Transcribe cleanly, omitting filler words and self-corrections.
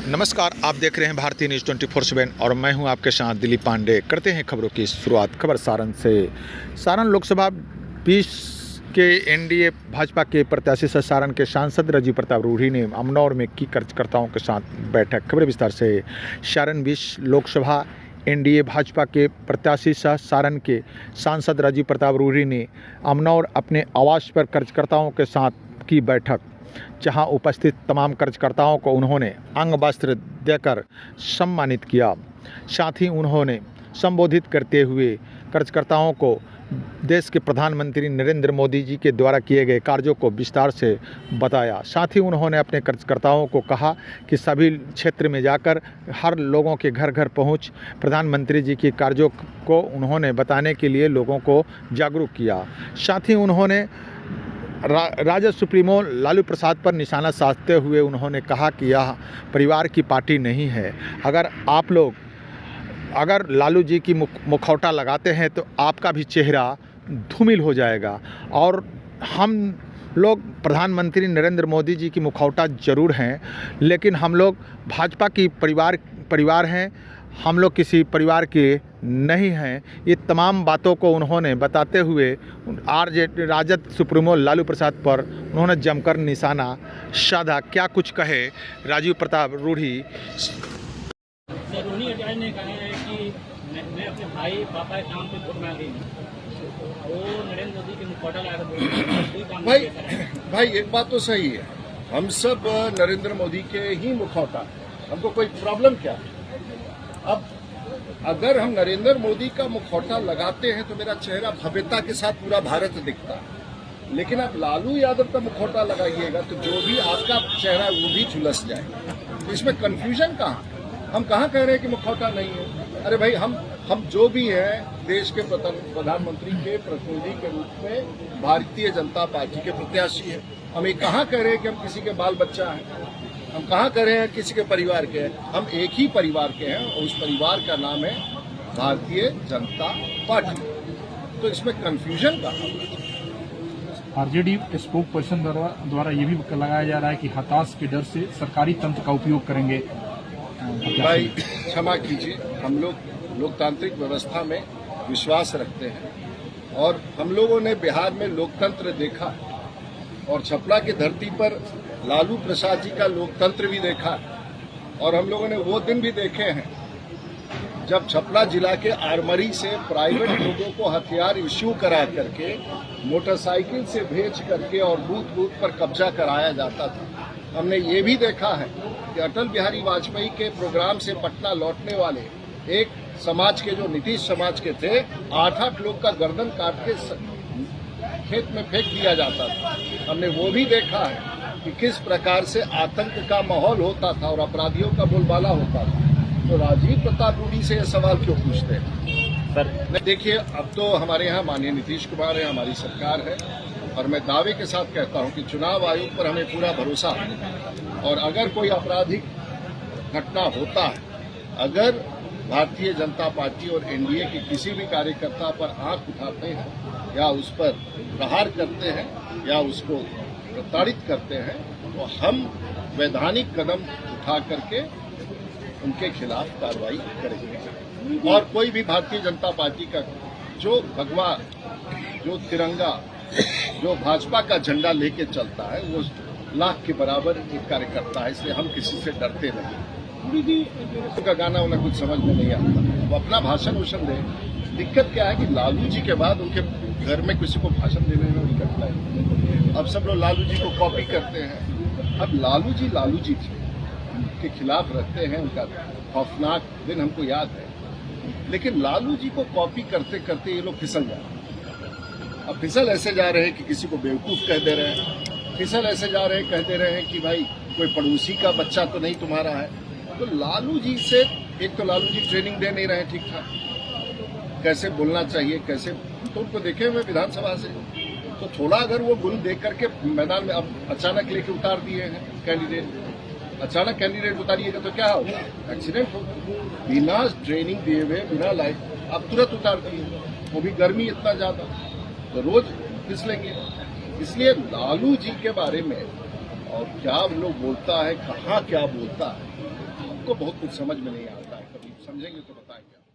नमस्कार, आप देख रहे हैं भारतीय न्यूज़ 24/7 और मैं हूं आपके साथ दिलीप पांडे। करते हैं खबरों की शुरुआत। खबर सारण से। सारण लोकसभा 20 के एनडीए भाजपा के प्रत्याशी सह सारण के सांसद राजीव प्रताप रूढ़ी ने अमनौर में की कार्यकर्ताओं के साथ बैठक। खबर विस्तार से। सारण 20 लोकसभा एनडीए भाजपा के प्रत्याशी सह सारण के सांसद राजीव प्रताप रूढ़ी ने अमनौर अपने आवास पर कार्यकर्ताओं के साथ की बैठक, जहां उपस्थित तमाम कार्यकर्ताओं को उन्होंने अंग वस्त्र देकर सम्मानित किया। साथ ही उन्होंने संबोधित करते हुए कार्यकर्ताओं को देश के प्रधानमंत्री नरेंद्र मोदी जी के द्वारा किए गए कार्यों को विस्तार से बताया। साथ ही उन्होंने अपने कार्यकर्ताओं को कहा कि सभी क्षेत्र में जाकर हर लोगों के घर घर पहुंच प्रधानमंत्री जी के कार्यों को उन्होंने बताने के लिए लोगों को जागरूक किया। साथ ही उन्होंने राजद सुप्रीमो लालू प्रसाद पर निशाना साधते हुए उन्होंने कहा कि यह परिवार की पार्टी नहीं है। अगर लालू जी की मुखौटा लगाते हैं तो आपका भी चेहरा धूमिल हो जाएगा। और हम लोग प्रधानमंत्री नरेंद्र मोदी जी की मुखौटा ज़रूर हैं, लेकिन हम लोग भाजपा की परिवार हैं, हम लोग किसी परिवार के नहीं हैं। ये तमाम बातों को उन्होंने बताते हुए राजद सुप्रीमो लालू प्रसाद पर उन्होंने जमकर निशाना साधा। क्या कुछ कहे राजीव प्रताप रूढ़ी। रोहिणी ने कहा है कि मैं अपने भाई पापा के नाम पे वोट मांगी वो नरेंद्र मोदी के मुखौटा लगा। भाई एक बात तो सही है, हम सब नरेंद्र मोदी के ही मुखौटा, हमको कोई प्रॉब्लम क्या है। अब अगर हम नरेंद्र मोदी का मुखौटा लगाते हैं तो मेरा चेहरा भव्यता के साथ पूरा भारत दिखता है, लेकिन आप लालू यादव का मुखौटा लगाइएगा तो जो भी आपका चेहरा है वो भी झुलस जाएगा। तो इसमें कंफ्यूजन कहाँ? हम कहाँ कह रहे हैं कि मुखौटा नहीं है? अरे भाई, हम जो भी हैं देश के प्रधानमंत्री के प्रतिनिधि के रूप में भारतीय जनता पार्टी के प्रत्याशी हैं। हम ये कहाँ कह रहे हैं कि हम किसी के बाल बच्चा हैं? हम कहाँ कह रहे हैं किसी के परिवार के हैं? हम एक ही परिवार के हैं और उस परिवार का नाम है भारतीय जनता पार्टी। तो इसमें कंफ्यूजन कहाँ? आरजेडी स्पोक पर्सन द्वारा ये भी लगाया जा रहा है कि हताश के डर से सरकारी तंत्र का उपयोग करेंगे। भाई क्षमा कीजिए, हम लोग लोकतांत्रिक व्यवस्था में विश्वास रखते हैं और हम लोगों ने बिहार में लोकतंत्र देखा और छपरा की धरती पर लालू प्रसाद जी का लोकतंत्र भी देखा और हम लोगों ने वो दिन भी देखे हैं जब छपरा जिला के आरमरी से प्राइवेट लोगों को हथियार इश्यू करा करके मोटरसाइकिल से भेज करके और बूथ बूथ पर कब्जा कराया जाता था। हमने ये भी देखा है कि अटल बिहारी वाजपेयी के प्रोग्राम से पटना लौटने वाले एक समाज के, जो नीतीश समाज के थे, 8-8 लोग का गर्दन काट के खेत में फेंक दिया जाता था। हमने वो भी देखा है कि किस प्रकार से आतंक का माहौल होता था और अपराधियों का बोलबाला होता था। तो राजीव प्रताप रूढ़ी से ये सवाल क्यों पूछते हैं? सर देखिए, अब तो हमारे यहाँ माननीय नीतीश कुमार है, हमारी सरकार है और मैं दावे के साथ कहता हूँ कि चुनाव आयोग पर हमें पूरा भरोसा है। और अगर कोई आपराधिक घटना होता है, अगर भारतीय जनता पार्टी और एनडीए के किसी भी कार्यकर्ता पर आंख उठाते हैं या उस पर प्रहार करते हैं या उसको प्रताड़ित करते हैं, तो हम वैधानिक कदम उठा करके उनके खिलाफ कार्रवाई करेंगे। और कोई भी भारतीय जनता पार्टी का जो भगवा, जो तिरंगा, जो भाजपा का झंडा लेके चलता है, वो लाख के बराबर एक कार्यकर्ता है, इसलिए हम किसी से डरते नहीं। उनका गाना उन्हें कुछ समझ में नहीं आता, वो अपना भाषण दे। दिक्कत क्या है कि लालू जी के बाद उनके घर में किसी को भाषण देने में दिक्कत है। अब सब लोग लालू जी को कॉपी करते हैं। अब लालू जी थे, उनके खिलाफ रखते हैं, उनका खौफनाक दिन हमको याद है। लेकिन लालू जी को कॉपी करते करते ये लोग फिसल जा रहे हैं। अब फिसल ऐसे जा रहे हैं कि किसी को बेवकूफ़ कह दे रहे हैं, फिसल ऐसे जा रहे हैं कह दे रहे हैं कि भाई कोई पड़ोसी का बच्चा तो नहीं तुम्हारा है। तो लालू जी से, एक तो लालू जी ट्रेनिंग दे नहीं रहे ठीक ठाक, कैसे बोलना चाहिए, कैसे, तो उनको देखे हुए विधानसभा से, तो थोड़ा अगर वो गुण देख करके मैदान में, अब अचानक लेके उतार दिए हैं कैंडिडेट, अचानक कैंडिडेट उतारिएगा तो क्या होगा? एक्सीडेंट होगा। बिना ट्रेनिंग दिए हुए, बिना लाइफ, अब तुरंत उतार दिए, वो भी गर्मी इतना ज़्यादा, तो रोज फिसलेंगे। इसलिए लालू जी के बारे में और क्या लोग बोलता है, कहाँ क्या बोलता है, सबको बहुत कुछ समझ में नहीं आता है, कभी समझेंगे तो बताएंगे।